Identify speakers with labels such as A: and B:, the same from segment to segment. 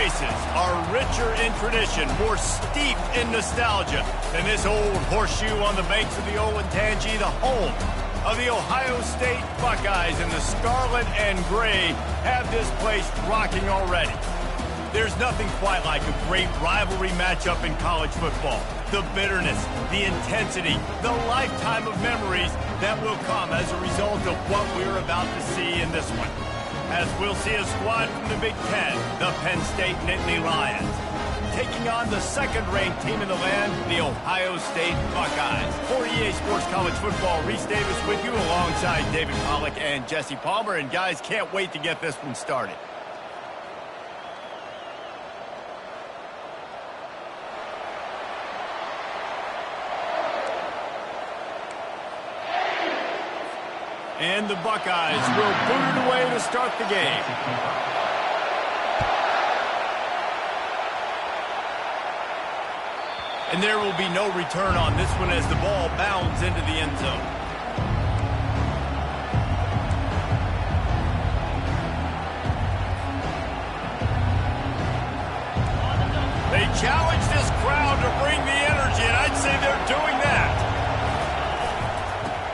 A: places are richer in tradition, more steep in nostalgia than this old horseshoe on the banks of the Olentangy, the home of the Ohio State Buckeyes, and the scarlet and gray have this place rocking already. There's nothing quite like a great rivalry matchup in college football. The bitterness, the intensity, the lifetime of memories that will come as a result of what we're about to see in this one. As we'll see a squad from the Big Ten, the Penn State Nittany Lions, taking on the second-ranked team in the land, the Ohio State Buckeyes. For EA Sports College Football, Reese Davis with you alongside David Pollack and Jesse Palmer. And guys, can't wait to get this one started. And the Buckeyes will boot it away to start the game. And there will be no return on this one as the ball bounds into the end zone. They challenge this crowd to bring the energy, and I'd say they're doing that.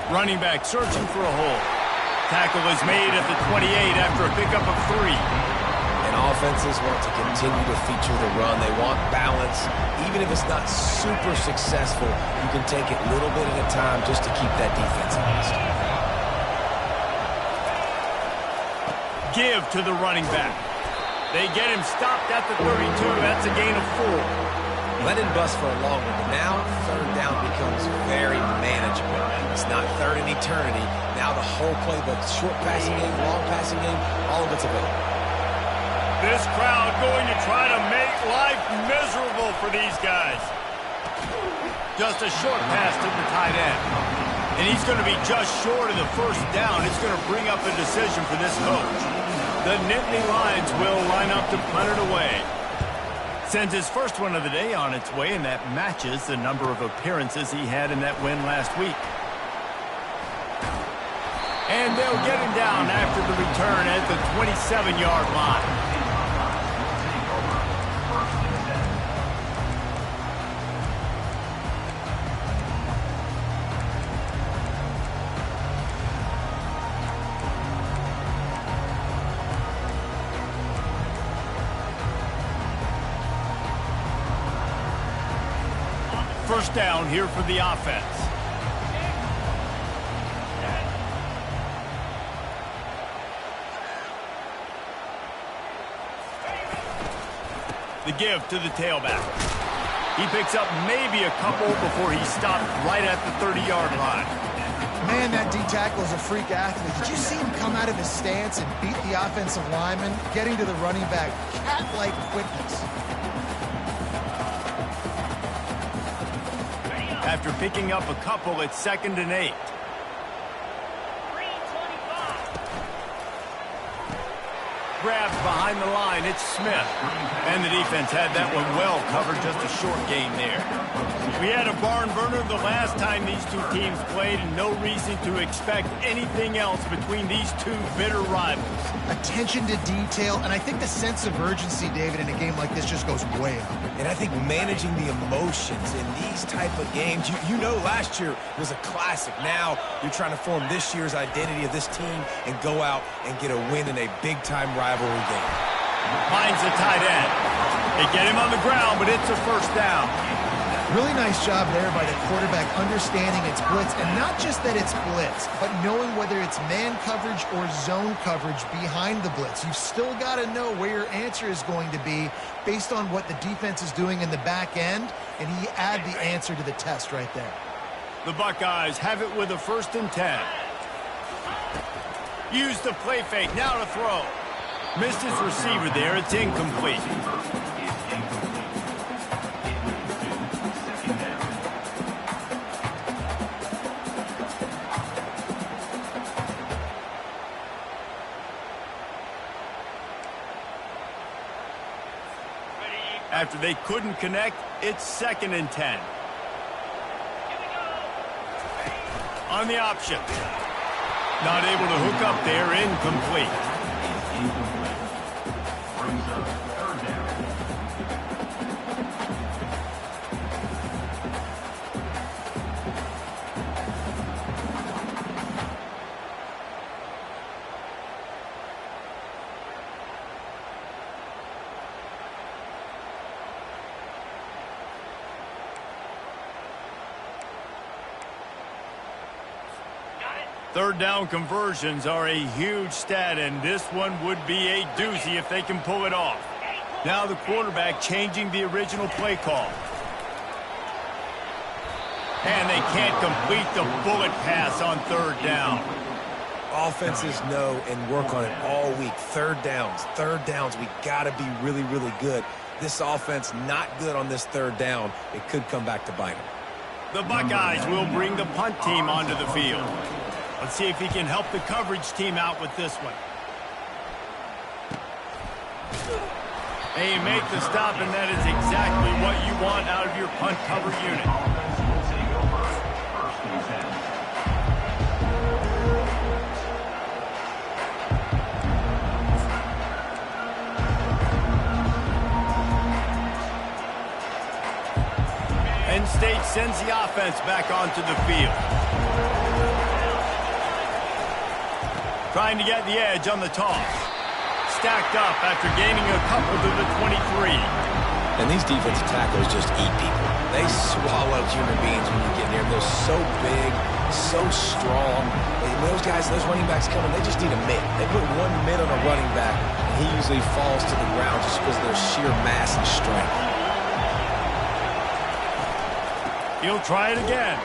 A: Running back searching for a hole. Tackle is made at the 28 after a pickup of 3.
B: And offenses want to continue to feature the run. They want balance. Even if it's not super successful, you can take it little bit at a time just to keep that defense honest.
A: Give to the running back. They get him stopped at the 32. That's a gain of 4.
B: Let him bust for a long one, but now third down becomes very manageable. It's not third in eternity. Now the whole playbook, short passing game, long passing game, all of it's available.
A: This crowd going to try to make life miserable for these guys. Just a short pass to the tight end. And he's going to be just short of the first down. It's going to bring up a decision for this coach. The Nittany Lions will line up to punt it away. Sends his first one of the day on its way, and that matches the number of appearances he had in that win last week. And they'll get him down after the return at the 27-yard line. First down here for the offense. The give to the tailback. He picks up maybe a couple before he stopped right at the 30-yard line.
C: Man, that D-tackle is a freak athlete. Did you see him come out of his stance and beat the offensive lineman, getting to the running back? Cat-like quickness.
A: After picking up a couple, it's 2nd and 8. Grabs behind the line, it's Smith. And the defense had that one well covered, just a short gain there. We had a barn burner the last time these two teams played, and no reason to expect anything else between these two bitter rivals.
C: Attention to detail, and I think the sense of urgency, David, in a game like this just goes way up.
B: And I think managing the emotions in these type of games, you know last year was a classic. Now you're trying to form this year's identity of this team and go out and get a win in a big-time rivalry game.
A: Finds the tight end. They get him on the ground, but it's a first down.
C: Really nice job there by the quarterback understanding it's blitz, and not just that it's blitz, but knowing whether it's man coverage or zone coverage behind the blitz. You've still got to know where your answer is going to be based on what the defense is doing in the back end, and he add the answer to the test right there.
A: The Buckeyes have it with a 1st and 10. Use the play fake, now to throw. Missed his receiver there, it's incomplete. After they couldn't connect, it's 2nd and 10. On the option. Not able to hook up there, incomplete. Third down conversions are a huge stat, and this one would be a doozy if they can pull it off. Now the quarterback changing the original play call. And they can't complete the bullet pass on third down.
B: Offenses know and work on it all week. Third downs. We got to be really, really good. This offense not good on this third down. It could come back to bite them.
A: The Buckeyes will bring the punt team onto the field. Let's see if he can help the coverage team out with this one. They make the stop, and that is exactly what you want out of your punt cover unit. Penn State sends the offense back onto the field. Trying to get the edge on the toss. Stacked up after gaining a couple to the 23.
B: And these defensive tackles just eat people. They swallow human beings when you get near them. They're so big, so strong. And those guys, those running backs coming, they just need a mitt. They put one mitt on a running back, and he usually falls to the ground just because of their sheer mass and strength.
A: He'll try it again.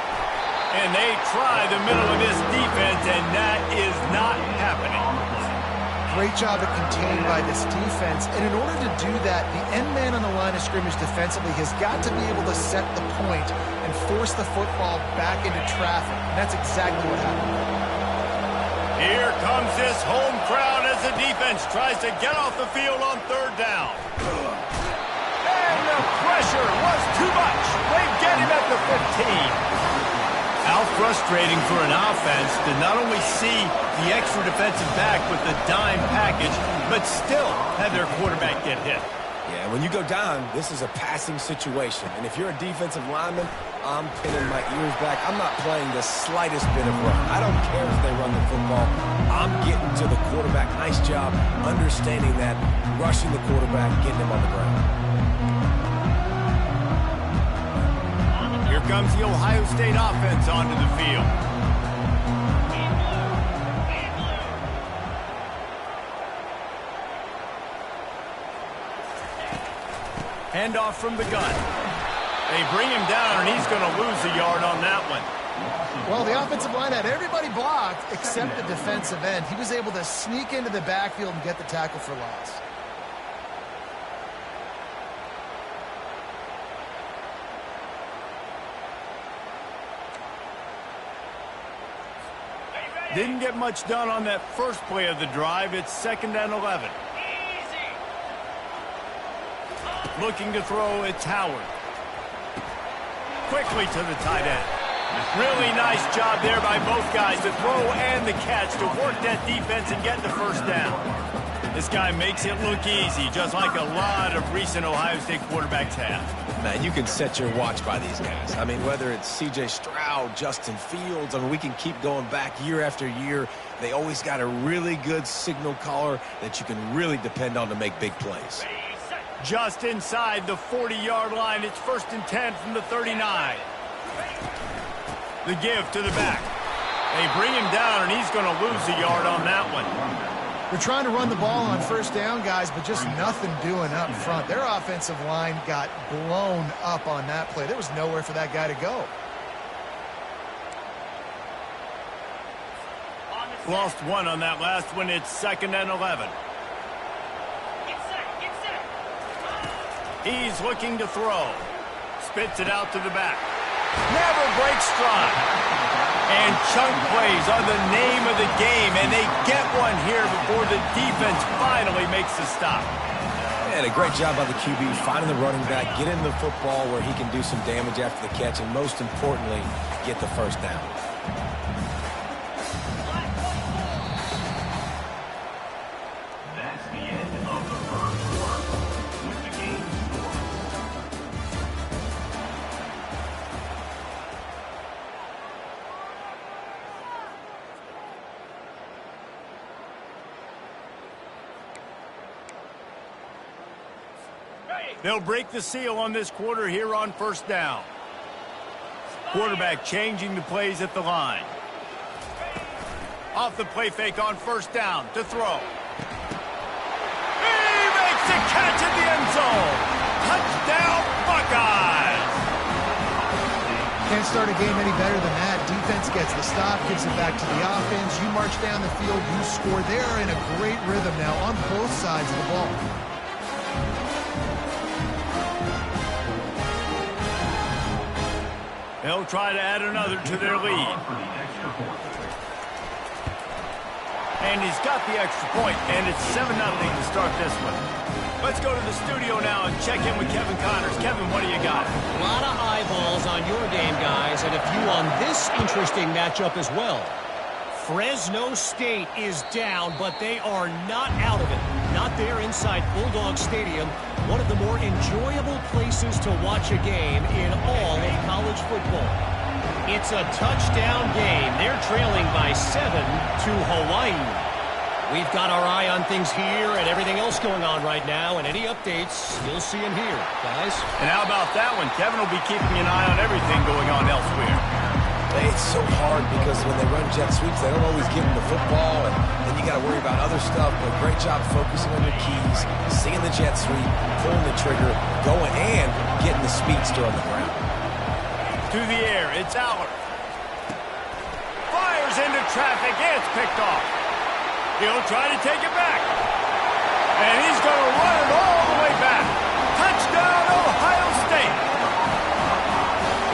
A: And they try the middle of this defense, and that is not happening.
C: Great job at contained by this defense. And in order to do that, the end man on the line of scrimmage defensively has got to be able to set the point and force the football back into traffic. And that's exactly what happened.
A: Here comes this home crowd as the defense tries to get off the field on third down. And the pressure was too much. They get him at the 15. How frustrating for an offense to not only see the extra defensive back with the dime package, but still have their quarterback get hit.
B: Yeah, when you go down, this is a passing situation. And if you're a defensive lineman, I'm pinning my ears back. I'm not playing the slightest bit of run. I don't care if they run the football. I'm getting to the quarterback. Nice job understanding that, rushing the quarterback, getting him on the ground.
A: Here comes the Ohio State offense onto the field. Handoff from the gun. They bring him down, and he's going to lose a yard on that one.
C: Well, the offensive line had everybody blocked except the defensive end. He was able to sneak into the backfield and get the tackle for loss.
A: Didn't get much done on that first play of the drive. It's 2nd and 11. Looking to throw, it's Howard. Quickly to the tight end. Really nice job there by both guys to throw and the catch to work that defense and get the first down. This guy makes it look easy, just like a lot of recent Ohio State quarterbacks have.
B: Man, you can set your watch by these guys. I mean, whether it's C.J. Stroud, Justin Fields, I mean, we can keep going back year after year. They always got a really good signal caller that you can really depend on to make big plays.
A: Just inside the 40-yard line, it's 1st and 10 from the 39. The give to the back. They bring him down, and he's going to lose a yard on that one.
C: They're trying to run the ball on first down, guys, but just nothing doing up front. Their offensive line got blown up on that play. There was nowhere for that guy to go.
A: Lost one on that last one. It's 2nd and 11. He's looking to throw. Spits it out to the back. Never breaks stride. And chunk plays are the name of the game, and they get one here before the defense finally makes the stop.
B: And a great job by the QB finding the running back, getting the football where he can do some damage after the catch, and most importantly, get the first down.
D: That's the end of the first quarter with the game score.
A: They'll break the seal on this quarter here on first down. Quarterback changing the plays at the line. Off the play fake on first down to throw. He makes the catch at the end zone. Touchdown, Buckeyes!
C: Can't start a game any better than that. Defense gets the stop, gives it back to the offense. You march down the field, you score. They are in a great rhythm now on both sides of the ball.
A: They'll try to add another to their lead. And he's got the extra point, and it's 7-0 to start this one. Let's go to the studio now and check in with Kevin Connors. Kevin, what do you got?
E: A lot of eyeballs on your game, guys, and a few on this interesting matchup as well. Fresno State is down, but they are not out of it. Not there inside Bulldog Stadium, one of the more enjoyable places to watch a game in all of college football. It's a touchdown game. They're trailing by 7 to Hawaii. We've got our eye on things here and everything else going on right now, and any updates, you'll see them here, guys.
A: And how about that one? Kevin will be keeping an eye on everything going on elsewhere.
B: It's so hard because when they run jet sweeps, they don't always give them the football, and then you got to worry about other stuff. But great job focusing on your keys, seeing the jet sweep, pulling the trigger, going, and getting the speedster on the ground.
A: To the air, it's Allard. Fires into traffic, it's picked off. He'll try to take it back. And he's going to run it all the way back. Touchdown, Ohio State.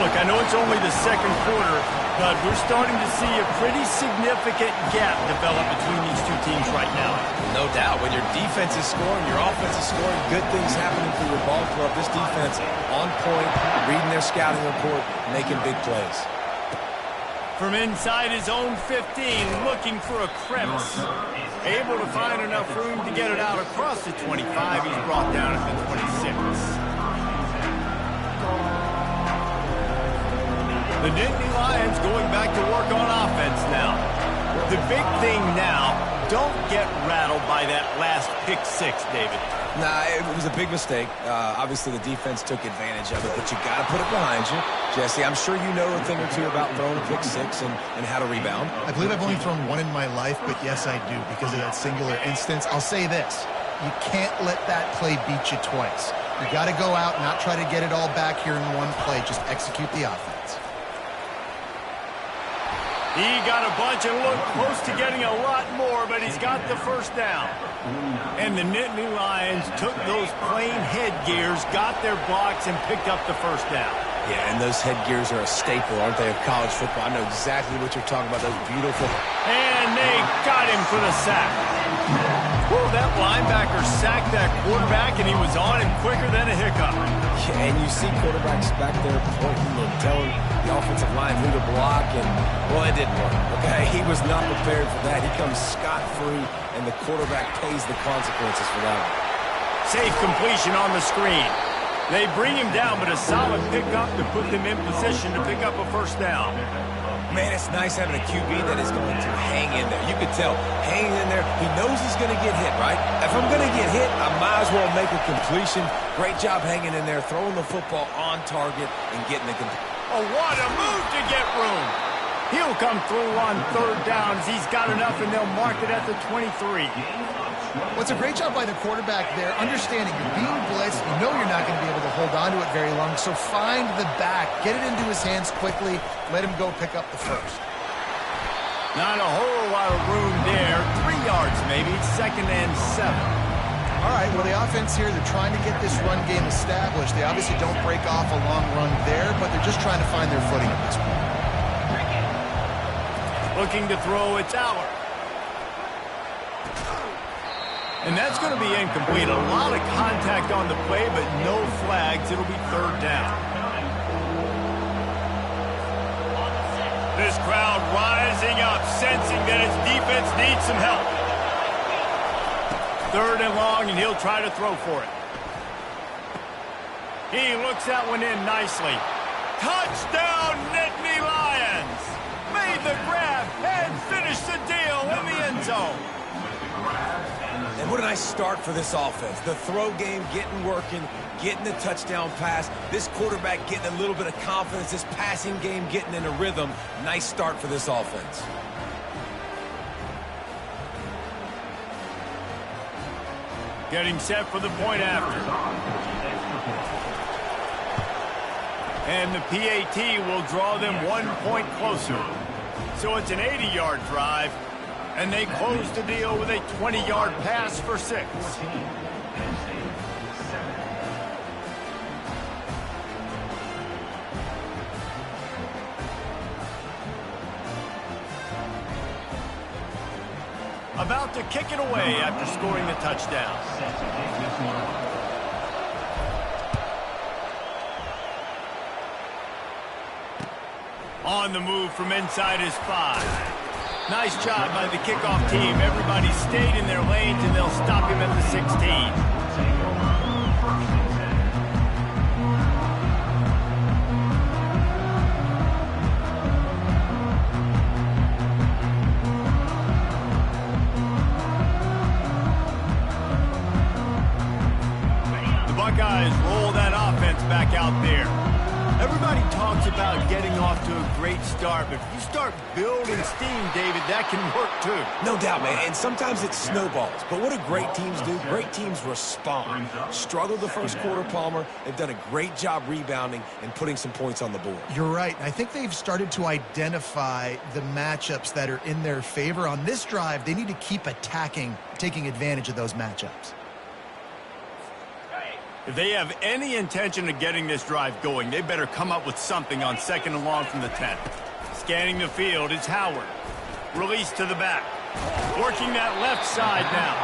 A: Look, I know it's only the second quarter, but we're starting to see a pretty significant gap develop between these two teams right now.
B: No doubt. When your defense is scoring, your offense is scoring, good things happening for your ball club. This defense on point, reading their scouting report, making big plays.
A: From inside his own 15, looking for a crevice. Able to find enough room to get it out across the 25. He's brought down at the 26. The Nittany Lions going back to work on offense now. The big thing now, don't get rattled by that last pick six, David.
B: Nah, it was a big mistake. Obviously, the defense took advantage of it, but you got to put it behind you. Jesse, I'm sure you know a thing or two about throwing a pick six and how to rebound.
C: I believe I've only thrown one in my life, but yes, I do because of that singular instance. I'll say this. You can't let that play beat you twice. You got to go out and not try to get it all back here in one play. Just execute the offense.
A: He got a bunch and looked close to getting a lot more, but he's got the first down. And the Nittany Lions took those plain headgears, got their blocks, and picked up the first down.
B: Yeah, and those headgears are a staple, aren't they, of college football? I know exactly what you're talking about, those beautiful.
A: And they got him for the sack. Whew, that linebacker sacked that quarterback, and he was on him quicker than a hiccup.
B: Yeah, and you see quarterbacks back there pointing and telling the offensive line who to block, and, well, it didn't work, okay? He was not prepared for that. He comes scot-free, and the quarterback pays the consequences for that one.
A: Safe completion on the screen. They bring him down, but a solid pickup to put them in position to pick up a first down.
B: Man, it's nice having a QB that is going to hang in there. You can tell, hanging in there, he knows he's going to get hit, right? If I'm going to get hit, I might as well make a completion. Great job hanging in there, throwing the football on target and getting the completion.
A: Oh, what a move to get room. He'll come through on third downs. He's got enough, and they'll mark it at the 23.
C: Well, it's a great job by the quarterback there, understanding you're being blitzed, you know you're not going to be able to hold on to it very long, so find the back, get it into his hands quickly, let him go pick up the first.
A: Not a whole lot of room there, 3 yards maybe, 2nd and 7.
C: All right, well, the offense here, they're trying to get this run game established. They obviously don't break off a long run there, but they're just trying to find their footing at this point.
A: Looking to throw, it's Allard. And that's going to be incomplete. A lot of contact on the play, but no flags. It'll be third down. This crowd rising up, sensing that its defense needs some help. 3rd and long, and he'll try to throw for it. He looks that one in nicely. Touchdown, Nittany Lions! Made the grab and finished the deal in the end zone.
B: And what a nice start for this offense. The throw game getting working, getting the touchdown pass. This quarterback getting a little bit of confidence. This passing game getting in a rhythm. Nice start for this offense.
A: Getting set for the point after. And the PAT will draw them 1 point closer. So it's an 80-yard drive, and they close the deal with a 20-yard pass for 6. About to kick it away after scoring the touchdown. On the move from inside his 5. Nice job by the kickoff team. Everybody stayed in their lanes, and they'll stop him at the 16. Buckeyes roll that offense back out there. Everybody talks about getting off to a great start, but if you start building steam, David, that can work too.
B: No doubt, man, and sometimes it snowballs. But what do great teams do? Great teams respond. Struggled the first quarter, Palmer. They've done a great job rebounding and putting some points on the board.
C: You're right. I think they've started to identify the matchups that are in their favor. On this drive, they need to keep attacking, taking advantage of those matchups.
A: If they have any intention of getting this drive going, they better come up with something on 2nd and long from the 10. Scanning the field, it's Howard. Release to the back. Working that left side now.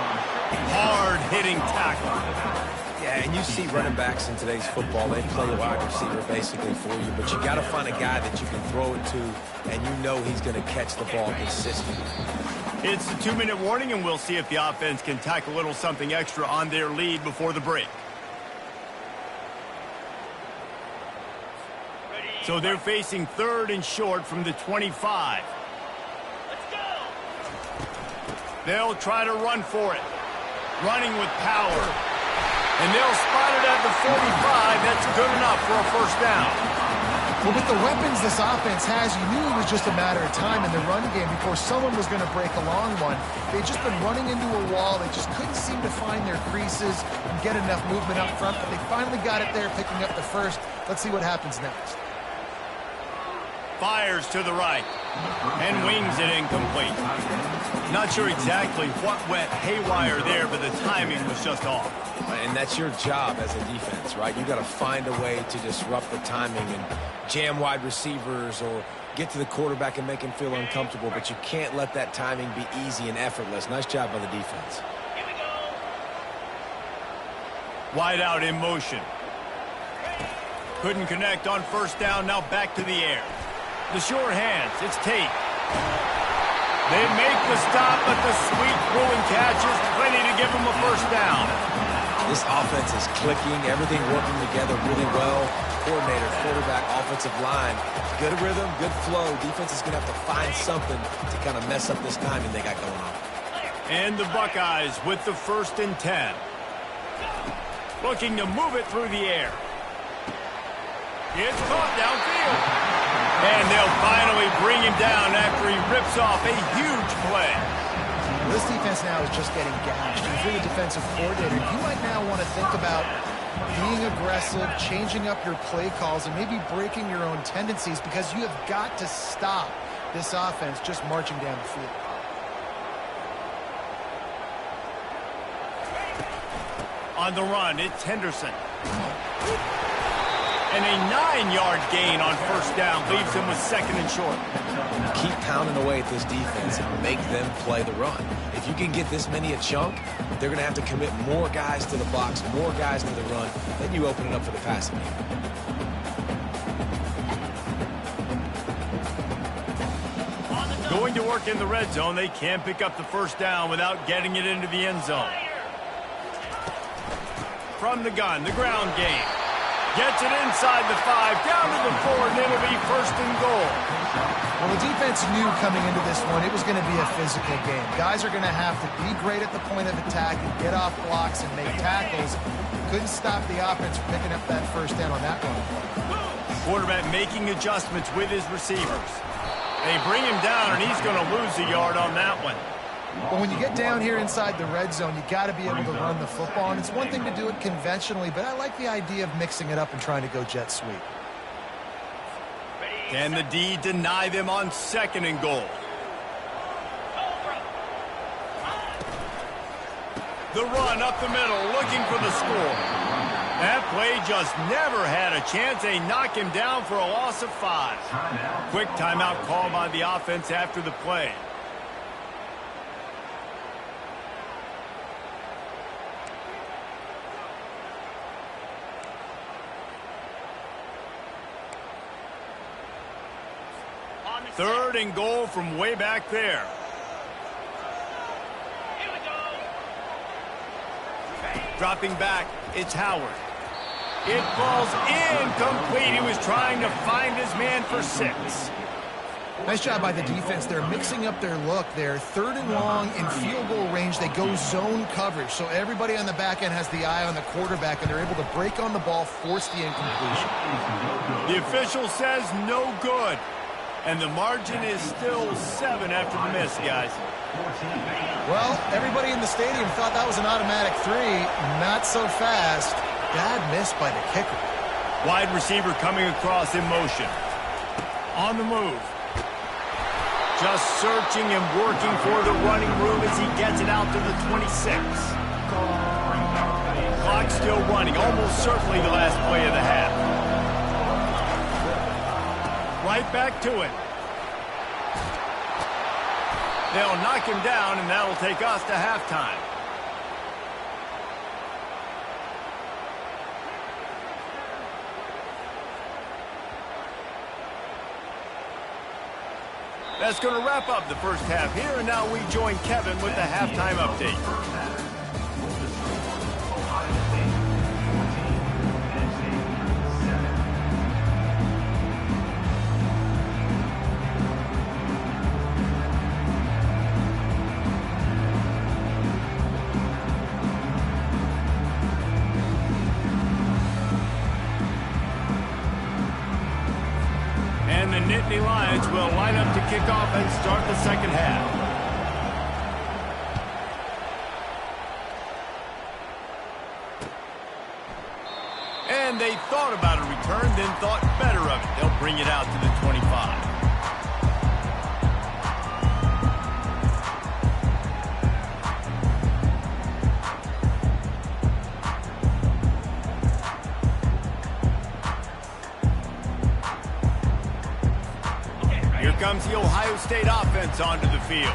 A: Hard-hitting tackle.
B: Yeah, and you see running backs in today's football, they play a wide receiver basically for you, but you got to find a guy that you can throw it to, and you know he's going to catch the ball consistently.
A: It's the 2-minute warning, and we'll see if the offense can tack a little something extra on their lead before the break. So they're facing 3rd and short from the 25. Let's go! They'll try to run for it. Running with power. And they'll spot it at the 45. That's good enough for a first down.
C: Well, with the weapons this offense has, you knew it was just a matter of time in the run game before someone was going to break a long one. They've just been running into a wall. They just couldn't seem to find their creases and get enough movement up front, but they finally got it there, picking up the first. Let's see what happens next.
A: Fires to the right and wings it incomplete. Not sure exactly what went haywire there, but the timing was just off.
B: And that's your job as a defense, right? You got to find a way to disrupt the timing and jam wide receivers or get to the quarterback and make him feel uncomfortable, but you can't let that timing be easy and effortless. Nice job by the defense.
A: Here we go. Wide out in motion. Couldn't connect on first down, now back to the air. The short hands, it's Tate. They make the stop, but the sweet throwing catch is plenty to give them a first down.
B: This offense is clicking, everything working together really well. Coordinator, quarterback, offensive line, good rhythm, good flow. Defense is going to have to find something to kind of mess up this timing they got going on.
A: And the Buckeyes with the 1st and 10. Looking to move it through the air. It's caught downfield. And they'll finally bring him down after he rips off a huge play.
C: This defense now is just getting gashed. If you're the defensive coordinator, you might now want to think about being aggressive, changing up your play calls, and maybe breaking your own tendencies, because you have got to stop this offense just marching down the field.
A: On the run, it's Henderson. And a 9-yard gain on first down leaves him with 2nd and short.
B: Keep pounding away at this defense and make them play the run. If you can get this many a chunk, they're going to have to commit more guys to the box, more guys to the run. Then you open it up for the passing game.
A: Going to work in the red zone, they can't pick up the first down without getting it into the end zone. From the gun, the ground game. Gets it inside the 5, down to the 4, and it'll be 1st and goal.
C: Well, the defense knew coming into this one it was going to be a physical game. Guys are going to have to be great at the point of attack and get off blocks and make tackles. Couldn't stop the offense from picking up that first down on that one.
A: Quarterback making adjustments with his receivers. They bring him down, and he's going to lose a yard on that one.
C: But when you get down here inside the red zone, you got to be able to run the football. And it's one thing to do it conventionally, but I like the idea of mixing it up and trying to go jet sweep.
A: Can the D deny them on 2nd and goal? The run up the middle, looking for the score. That play just never had a chance. They knock him down for a loss of 5. Quick timeout call by the offense after the play. Third and goal from way back there. Dropping back, it's Howard. It falls incomplete. He was trying to find his man for 6.
C: Nice job by the defense. They're mixing up their look there. 3rd and long in field goal range. They go zone coverage. So everybody on the back end has the eye on the quarterback, and they're able to break on the ball, force the incompletion.
A: The official says no good. And the margin is still 7 after the miss, guys.
C: Well, everybody in the stadium thought that was an automatic 3. Not so fast. Bad miss by the kicker.
A: Wide receiver coming across in motion. On the move. Just searching and working for the running room as he gets it out to the 26. Clock still running. Almost certainly the last play of the half. Right back to it. They'll knock him down, and that'll take us to halftime. That's going to wrap up the first half here, and now we join Kevin with the halftime update. Nittany Lions will line up to kick off and start the second half. And they thought about a return, then thought better of it. They'll bring it out to the 25. Comes the Ohio State offense onto the field.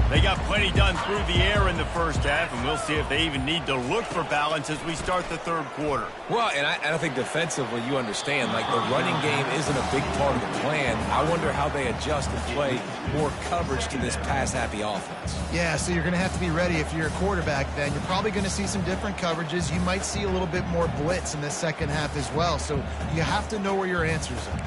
A: They got plenty done through the air in the first half, and we'll see if they even need to look for balance as we start the third quarter.
B: Well, and I think defensively, you understand, like the running game isn't a big part of the plan. I wonder how they adjust and play more coverage to this pass-happy offense.
C: Yeah, so you're going to have to be ready if you're a quarterback then. You're probably going to see some different coverages. You might see a little bit more blitz in the second half as well, so you have to know where your answers are.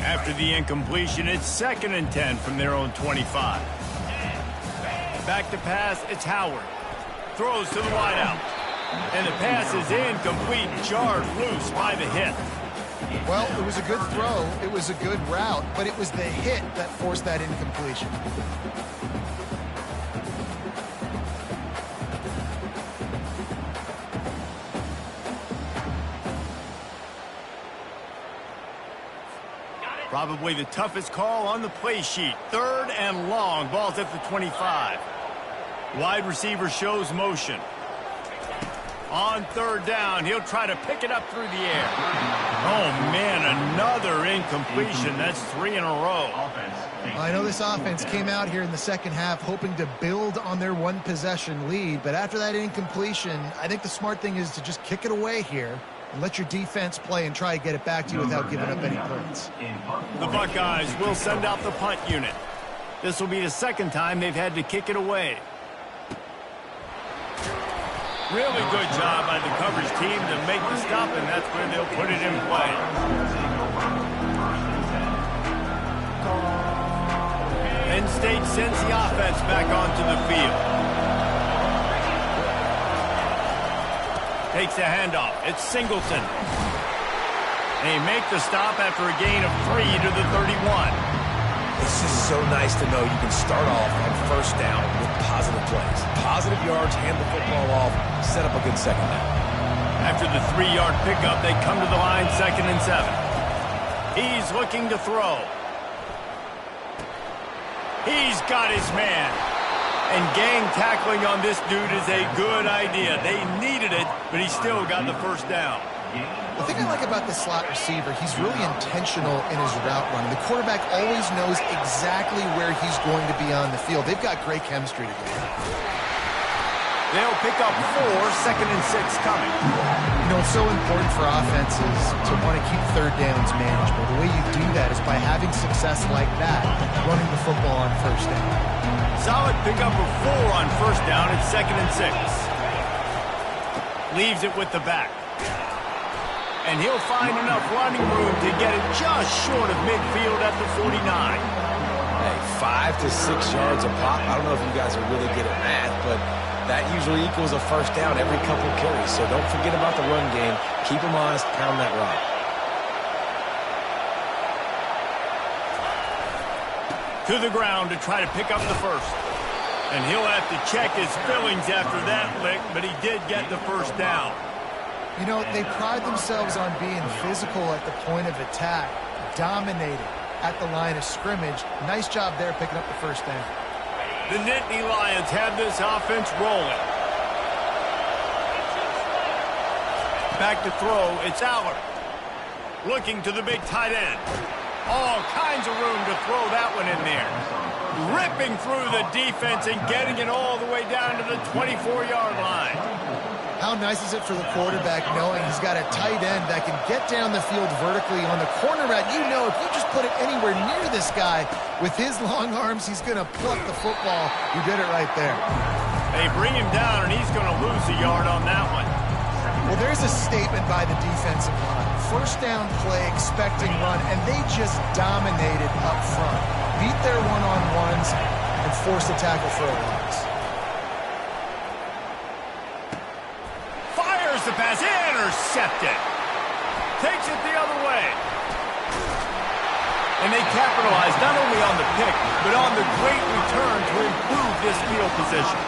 A: After the incompletion, it's 2nd and 10 from their own 25. Back to pass, it's Howard. Throws to the wideout. And the pass is incomplete, jarred loose by the hit.
C: Well, it was a good throw, it was a good route, but it was the hit that forced that incompletion.
A: Probably the toughest call on the play sheet. 3rd and long. Ball's at the 25. Wide receiver shows motion. On 3rd down, he'll try to pick it up through the air. Oh, man, another incompletion. That's 3 in a row.
C: I know this offense came out here in the second half hoping to build on their one-possession lead, but after that incompletion, I think the smart thing is to just kick it away here and let your defense play and try to get it back to you without giving up any points.
A: The Buckeyes will send out the punt unit. This will be the 2nd time they've had to kick it away. Really good job by the coverage team to make the stop, and that's where they'll put it in play. Penn State sends the offense back onto the field. Takes a handoff. It's Singleton. They make the stop after a gain of 3 to the 31.
B: It's just so nice to know you can start off on first down with positive plays. Positive yards, hand the football off, set up a good second down.
A: After the 3-yard pickup, they come to the line 2nd and 7. He's looking to throw. He's got his man. And gang tackling on this dude is a good idea. They needed it, but he still got the first down.
C: The thing I like about the slot receiver, he's really intentional in his route running. The quarterback always knows exactly where he's going to be on the field. They've got great chemistry together.
A: They'll pick up 4, 2nd and 6 coming.
C: You know, it's so important for offenses to want to keep third downs manageable. The way you do that is by having success like that, running the football on first down.
A: Solid pickup of 4 on first down at 2nd and 6. Leaves it with the back. And he'll find enough running room to get it just short of midfield at the 49.
B: Hey, 5 to 6 yards a pop. I don't know if you guys are really good at math, but that usually equals a first down every couple carries. So don't forget about the run game. Keep them honest, pound that rock.
A: To the ground to try to pick up the first. And he'll have to check his fillings after that lick, but he did get the first down.
C: You know, they pride themselves on being physical at the point of attack, dominating at the line of scrimmage. Nice job there picking up the first down.
A: The Nittany Lions have this offense rolling. Back to throw, it's Allard. Looking to the big tight end. All kinds of room to throw that one in there. Ripping through the defense and getting it all the way down to the 24-yard line.
C: How nice is it for the quarterback knowing he's got a tight end that can get down the field vertically on the corner route? You know, if you just put it anywhere near this guy with his long arms, he's going to pluck the football. You did it right there.
A: They bring him down, and he's going to lose a yard on that one.
C: Well, there's a statement by the defensive line. First down play, expecting run, and they just dominated up front. Beat their one-on-ones and forced a tackle for a loss.
A: The pass intercepted. Takes it the other way. And they capitalize not only on the pick, but on the great return to improve this field position.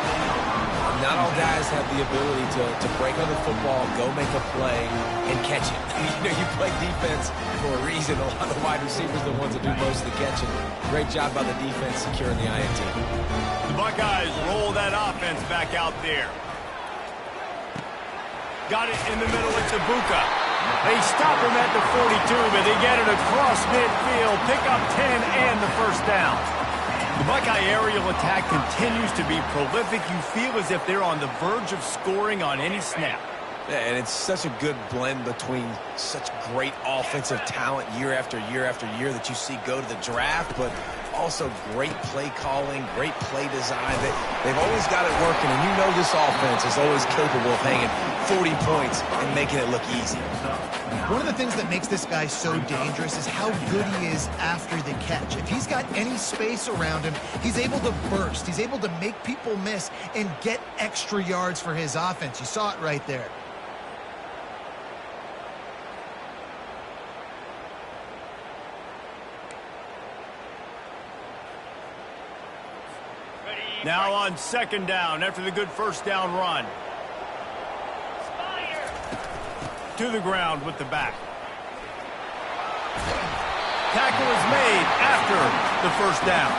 B: Not all guys have the ability to break on the football, go make a play, and catch it. You know, you play defense for a reason. A lot of the wide receivers are the ones that do most of the catching. Great job by the defense securing the INT.
A: The Buckeyes roll that offense back out there. Got it in the middle, it's Ibuka. They stop him at the 42, but they get it across midfield, pick up 10 and the first down. The Buckeye aerial attack continues to be prolific. You feel as if they're on the verge of scoring on any snap.
B: Yeah, and it's such a good blend between such great offensive talent year after year after year that you see go to the draft, but also great play calling, great play design. They've always got it working, and you know this offense is always capable of hanging 40 points and making it look easy.
C: One of the things that makes this guy so dangerous is how good he is after the catch. If he's got any space around him, he's able to burst. He's able to make people miss and get extra yards for his offense. You saw it right there.
A: Now on second down after the good first down run. To the ground with the back. Tackle is made after the first down.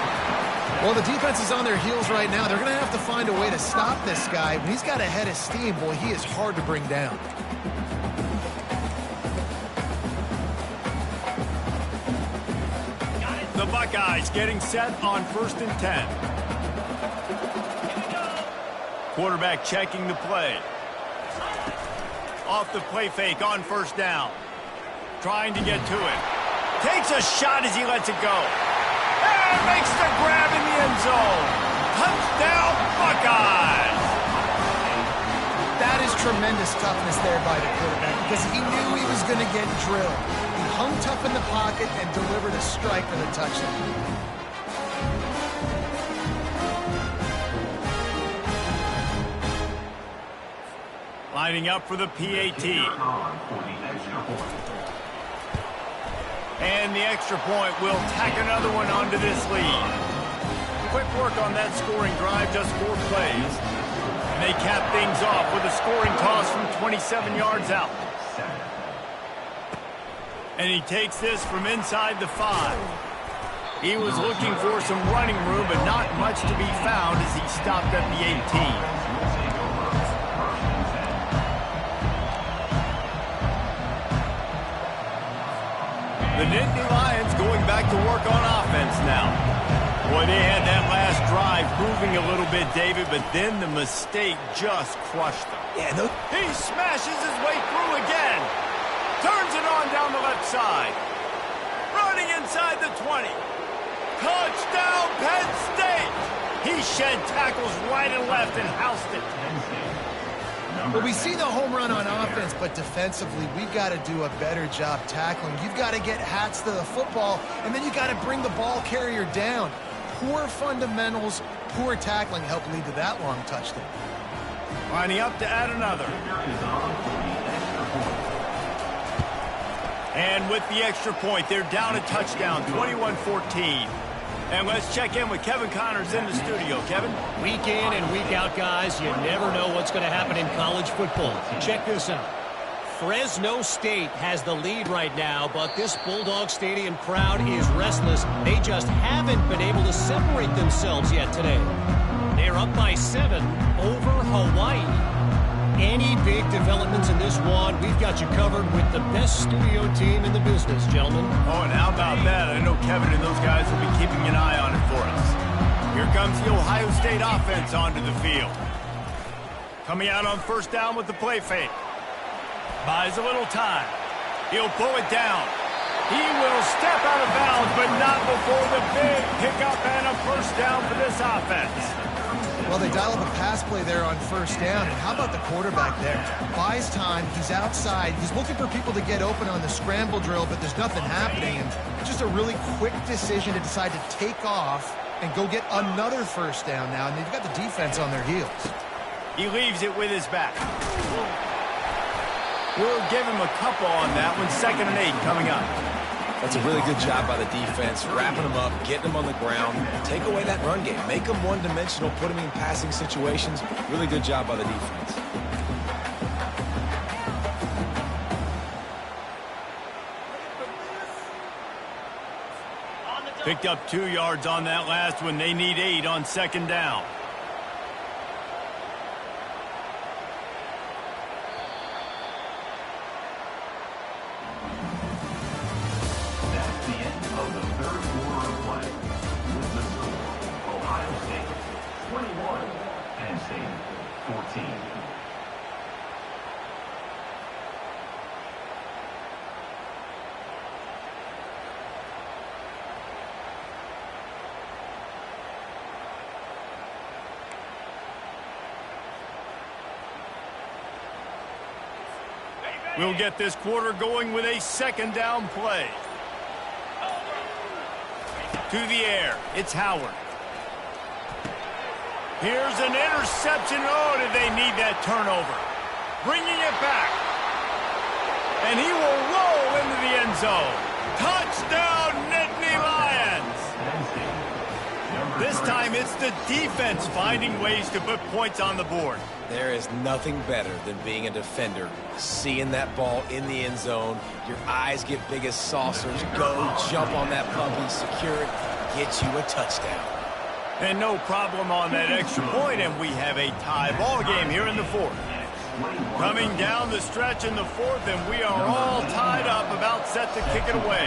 C: Well, the defense is on their heels right now. They're going to have to find a way to stop this guy. When he's got a head of steam, boy, he is hard to bring down.
A: The Buckeyes getting set on 1st and 10. Quarterback checking the play. Off the play fake on first down. Trying to get to it. Takes a shot as he lets it go. And makes the grab in the end zone. Touchdown, Buckeyes!
C: That is tremendous toughness there by the quarterback because he knew he was going to get drilled. He hung tough in the pocket and delivered a strike for the touchdown.
A: Lining up for the PAT. And the extra point will tack another one onto this lead. Quick work on that scoring drive, just 4 plays. And they cap things off with a scoring toss from 27 yards out. And he takes this from inside the 5. He was looking for some running room, but not much to be found as he stopped at the 18. The Nittany Lions going back to work on offense now. Boy, they had that last drive moving a little bit, David, but then the mistake just crushed them.
B: Yeah,
A: He smashes his way through again. Turns it on down the left side. Running inside the 20. Touchdown, Penn State! He shed tackles right and left and housed it.
C: Well, we see the home run on offense, but defensively, we've got to do a better job tackling. You've got to get hats to the football, and then you've got to bring the ball carrier down. Poor fundamentals, poor tackling helped lead to that long touchdown.
A: Lining up to add another. And with the extra point, they're down a touchdown, 21-14. And let's check in with Kevin Connors in the studio. Kevin?
E: Week in and week out, guys, you never know what's going to happen in college football. Check this out. Fresno State has the lead right now, but this Bulldog Stadium crowd is restless. They just haven't been able to separate themselves yet today. They're up by 7 over Hawaii. Any big developments in this one, we've got you covered with the best studio team in the business, gentlemen.
A: Oh, and how about that? I know Kevin and those guys will be keeping an eye on it for us. Here comes the Ohio State offense onto the field. Coming out on first down with the play fake. Buys a little time. He'll pull it down. He will step out of bounds, but not before the big pickup and a first down for this offense.
C: Well, they dial up a pass play there on first down, and how about the quarterback there? Buys time, he's outside, he's looking for people to get open on the scramble drill, but there's nothing happening, and just a really quick decision to decide to take off and go get another first down now, and they've got the defense on their heels.
A: He leaves it with his back. We'll give him a couple on that one. 2nd and 8 coming up.
B: That's a really good job by the defense, wrapping them up, getting them on the ground. Take away that run game. Make them one-dimensional, put them in passing situations. Really good job by the defense.
A: Picked up 2 yards on that last one. They need 8 on 2nd down. We'll get this quarter going with a 2nd down play. To the air, it's Howard. Here's an interception. Oh, did they need that turnover? Bringing it back. And he will roll into the end zone. Touchdown, Nittany Lions. This time it's the defense finding ways to put points on the board.
B: There is nothing better than being a defender. Seeing that ball in the end zone, your eyes get big as saucers. Go, jump on that puppy, secure it, get you a touchdown.
A: And no problem on that extra point, and we have a tie ball game here in the 4th. Coming down the stretch in the 4th, and we are all tied up, about set to kick it away.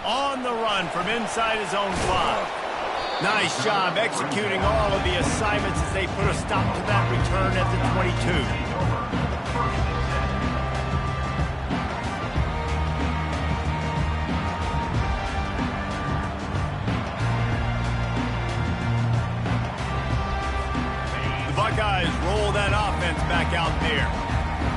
A: On the run from inside his own 5. Nice job executing all of the assignments as they put a stop to that return at the 22. The Buckeyes roll that offense back out there.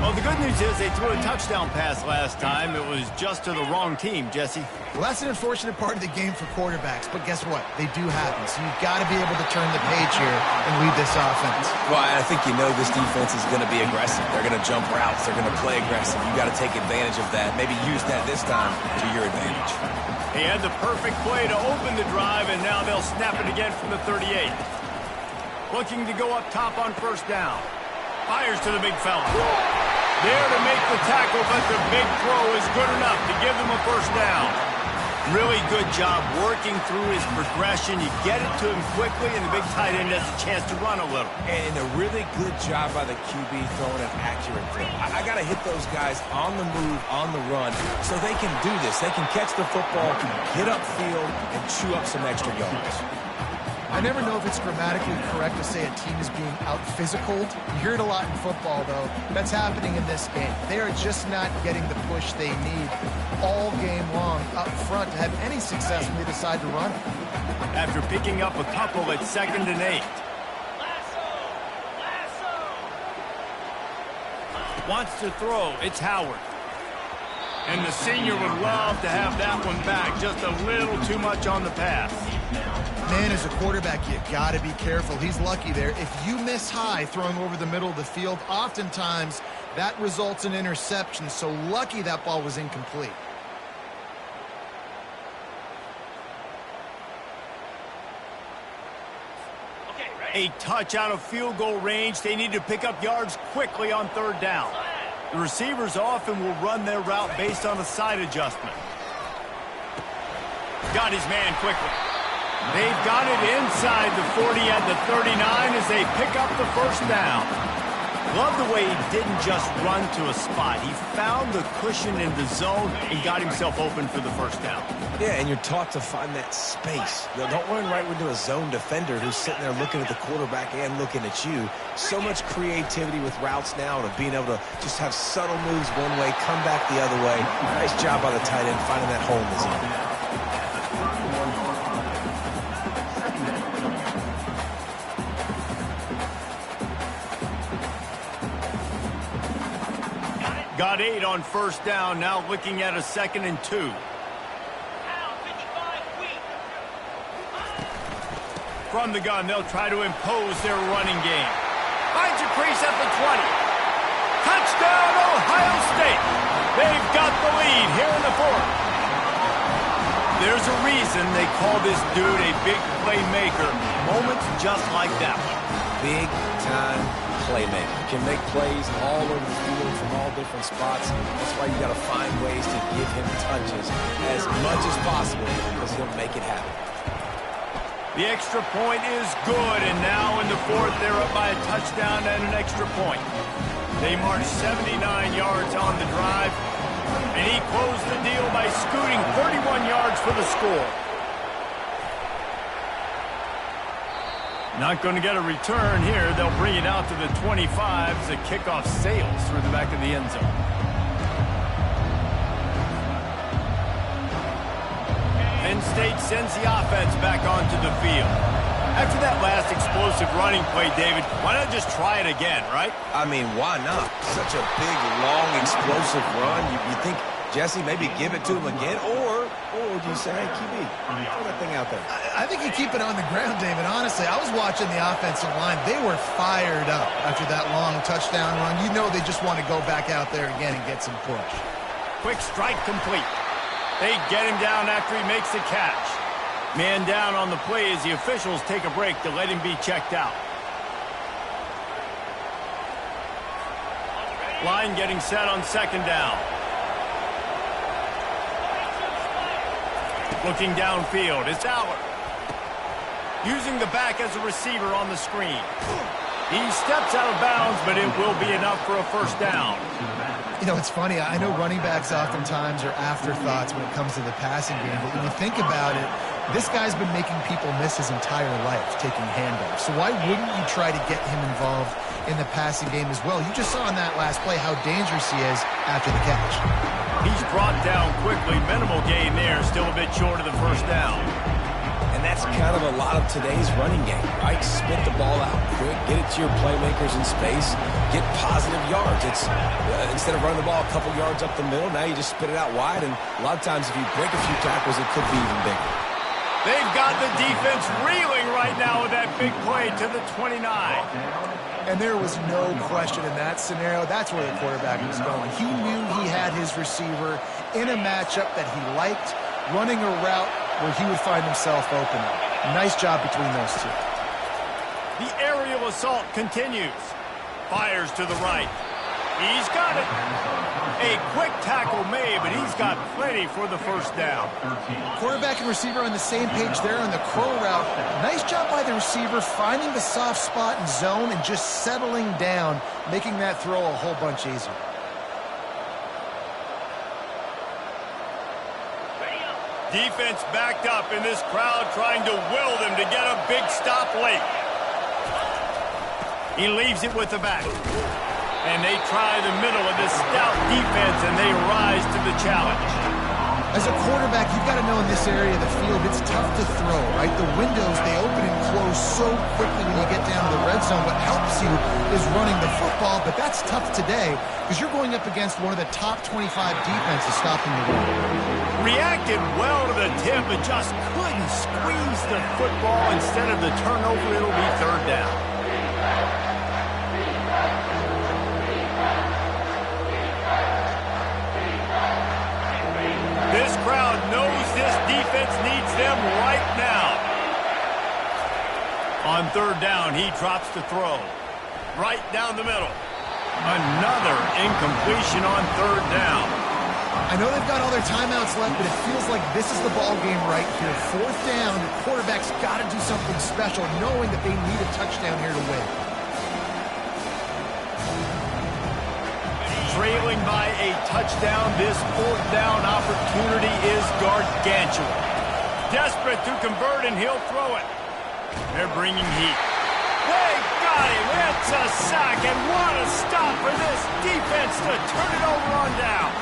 A: Well, the good news is they threw a touchdown pass last time. It was just to the wrong team, Jesse.
C: Well, that's an unfortunate part of the game for quarterbacks, but guess what? They do happen, so you've got to be able to turn the page here and lead this offense.
B: Well, I think you know this defense is going to be aggressive. They're going to jump routes. They're going to play aggressive. You got to take advantage of that. Maybe use that this time to your advantage.
A: He had the perfect play to open the drive, and now they'll snap it again from the 38. Looking to go up top on first down. Fires to the big fella. There to make the tackle, but the big throw is good enough to give them a first down. Really good job working through his progression. You get it to him quickly, and the big tight end has a chance to run a little.
B: And a really good job by the QB throwing an accurate throw. I got to hit those guys on the move, on the run, so they can do this. They can catch the football, get upfield, and chew up some extra yards.
C: I never know if it's grammatically correct to say a team is being out-physicaled. You hear it a lot in football, though. That's happening in this game. They are just not getting the push they need all game long up front to have any success when they decide to run it.
A: After picking up a couple at 2nd and 8. Wants to throw. It's Howard. And the senior would love to have that one back. Just a little too much on the pass.
C: Man, as a quarterback, you got to be careful. He's lucky there. If you miss high throwing over the middle of the field, oftentimes that results in interception. So lucky that ball was incomplete.
A: A touch out of field goal range. They need to pick up yards quickly on 3rd down. The receivers often will run their route based on a side adjustment. Got his man quickly. They've got it inside the 40 at the 39 as they pick up the first down. Love the way he didn't just run to a spot. He found the cushion in the zone and got himself open for the first down.
B: Yeah, and you're taught to find that space. Don't run right into a zone defender who's sitting there looking at the quarterback and looking at you. So much creativity with routes now and being able to just have subtle moves one way, come back the other way. Nice job by the tight end finding that hole in the zone.
A: Got 8 on first down, now looking at a 2nd and 2. From the gun, they'll try to impose their running game. Finds a crease at the 20. Touchdown, Ohio State. They've got the lead here in the 4th. There's a reason they call this dude a big playmaker. Moments just like that one.
B: Big time playmaker. Can make plays all over the field from all different spots. That's why you got to find ways to give him touches as much as possible because he'll make it happen.
A: The extra point is good, and now in the 4th, they're up by a touchdown and an extra point. They march 79 yards on the drive, and he closed the deal by scooting 31 yards for the score. Not going to get a return here. They'll bring it out to the 25 as the kickoff sails through the back of the end zone. Penn State sends the offense back onto the field. After that last explosive running play, David, why not just try it again, right?
B: I mean, why not? Such a big, long, explosive run. You think, Jesse, maybe give it to him again, or would you say, hey, QB, throw that thing out there?
C: I think you keep it on the ground, David. Honestly, I was watching the offensive line. They were fired up after that long touchdown run. You know they just want to go back out there again and get some push.
A: Quick strike complete. They get him down after he makes the catch. Man down on the play as the officials take a break to let him be checked out. Line getting set on 2nd down. Looking downfield, it's Howard. Using the back as a receiver on the screen. He steps out of bounds, but it will be enough for a first down.
C: You know, it's funny. I know running backs oftentimes are afterthoughts when it comes to the passing game, but when you think about it, this guy's been making people miss his entire life taking handoffs. So why wouldn't you try to get him involved in the passing game as well? You just saw in that last play how dangerous he is after the catch.
A: He's brought down quickly. Minimal gain there. Still a bit short of the first down.
B: And And that's kind of a lot of today's running game, right? Spit the ball out quick, get it to your playmakers in space, get positive yards. It's instead of running the ball a couple yards up the middle, now you just spit it out wide, and a lot of times if you break a few tackles, it could be even bigger.
A: They've got the defense reeling right now with that big play to the 29.
C: And there was no question in that scenario. That's where the quarterback was going. He knew he had his receiver in a matchup that he liked, running a route where he would find himself open. Nice job between those two.
A: The aerial assault continues. Fires to the right. He's got it. A quick tackle made, but he's got plenty for the first down.
C: Quarterback and receiver on the same page there on the crow route. Nice job by the receiver finding the soft spot and zone and just settling down, making that throw a whole bunch easier.
A: Defense backed up in this crowd trying to will them to get a big stop late. He leaves it with the back. And they try the middle of this stout defense, and they rise to the challenge.
C: As a quarterback, you've got to know in this area of the field, it's tough to throw, right? The windows, they open and close so quickly when you get down to the red zone. What helps you is running the football, but that's tough today because you're going up against one of the top 25 defenses stopping the run.
A: Reacted well to the tip, but just couldn't squeeze the football. Instead of the turnover, it'll be third down. This crowd knows this defense needs them right now. On third down, he drops the throw. Right down the middle. Another incompletion on third down.
C: I know they've got all their timeouts left, but it feels like this is the ball game right here. Fourth down, the quarterback's got to do something special, knowing that they need a touchdown here to win.
A: Trailing by a touchdown, this fourth down opportunity is gargantuan. Desperate to convert, and he'll throw it. They're bringing heat. They got him. It's a sack, and what a stop for this defense to turn it over on down.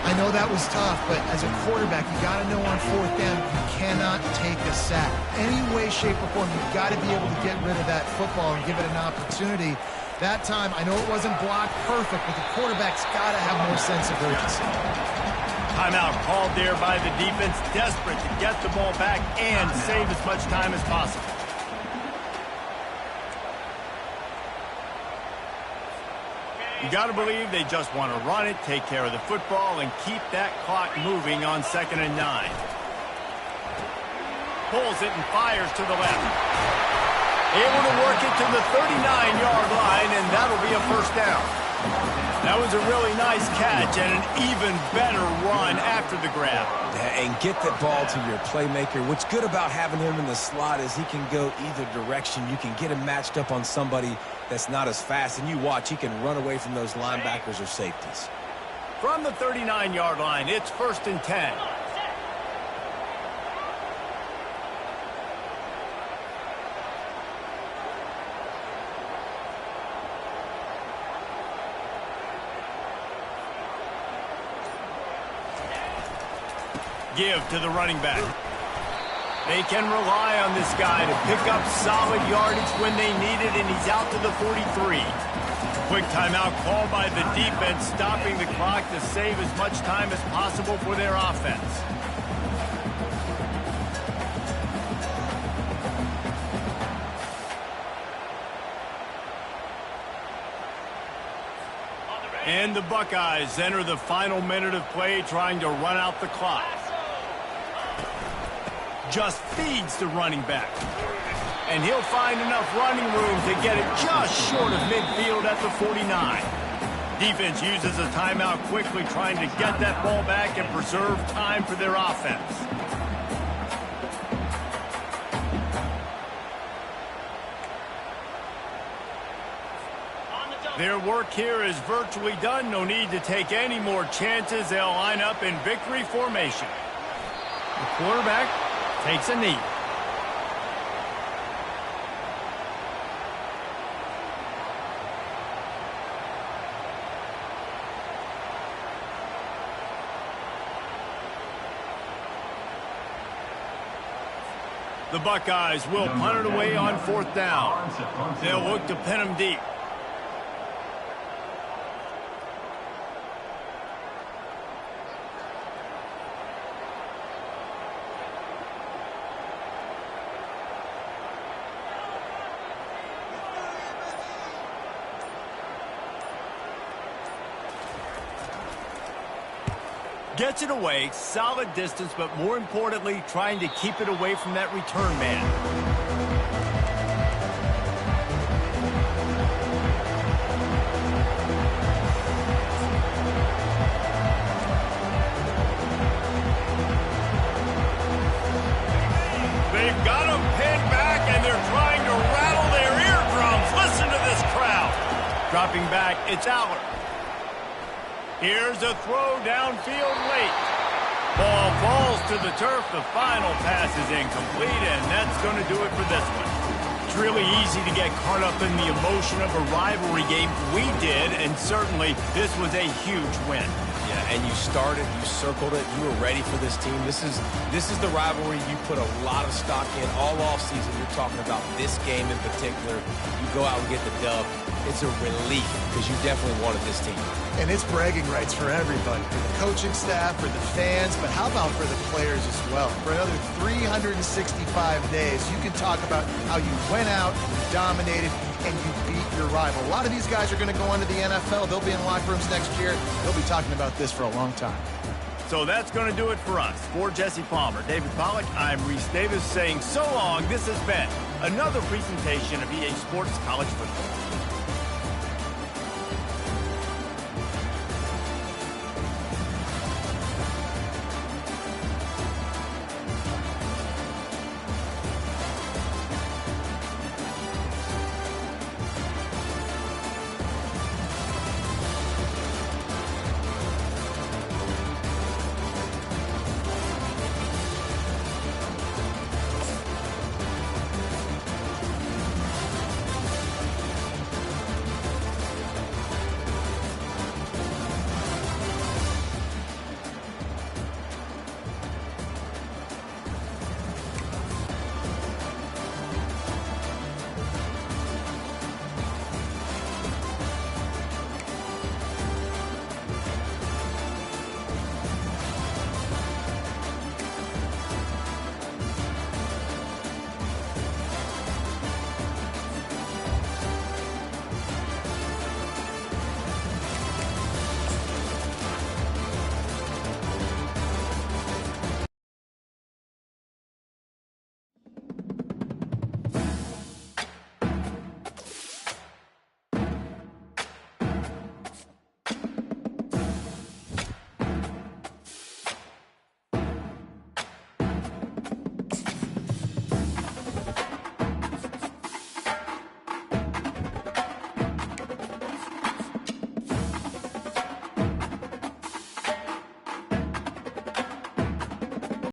C: I know that was tough, but as a quarterback, you got to know on fourth down, you cannot take a sack. Any way, shape, or form, you've got to be able to get rid of that football and give it an opportunity. That time, I know it wasn't blocked perfect, but the quarterback's got to have more sense of urgency.
A: Timeout called there by the defense, desperate to get the ball back and save as much time as possible. You got to believe they just want to run it, take care of the football, and keep that clock moving on 2nd and 9. Pulls it and fires to the left. Able to work it to the 39-yard line, and that'll be a first down. That was a really nice catch and an even better run after the grab.
B: And get the ball to your playmaker. What's good about having him in the slot is he can go either direction. You can get him matched up on somebody that's not as fast, and you watch, he can run away from those linebackers or safeties.
A: From the 39-yard line, it's 1st and 10. Give to the running back. They can rely on this guy to pick up solid yardage when they need it, and he's out to the 43. Quick timeout called by the defense, stopping the clock to save as much time as possible for their offense. And the Buckeyes enter the final minute of play, trying to run out the clock. Just feeds the running back. And he'll find enough running room to get it just short of midfield at the 49. Defense uses a timeout quickly, trying to get that ball back and preserve time for their offense. Their work here is virtually done. No need to take any more chances. They'll line up in victory formation. The quarterback takes a knee. The Buckeyes will punt it away on 4th down. They'll look to pin them deep. Gets it away, solid distance, but more importantly, trying to keep it away from that return man. They've got him pinned back, and they're trying to rattle their eardrums. Listen to this crowd. Dropping back, it's Aller. Here's a throw downfield late. Ball falls to the turf. The final pass is incomplete, and that's going to do it for this one. It's really easy to get caught up in the emotion of a rivalry game. We did, and certainly this was a huge win.
B: Yeah, and you started, you circled it, you were ready for this team. This is the rivalry you put a lot of stock in all offseason. You're talking about this game in particular. You go out and get the dub. It's a relief because you definitely wanted this team.
C: And it's bragging rights for everybody, for the coaching staff, for the fans, but how about for the players as well? For another 365 days, you can talk about how you went out, you dominated, and you beat your rival. A lot of these guys are going to go into the NFL. They'll be in locker rooms next year. They'll be talking about this for a long time.
A: So that's going to do it for us. For Jesse Palmer, David Pollack, I'm Reese Davis saying so long. This has been another presentation of EA Sports College Football.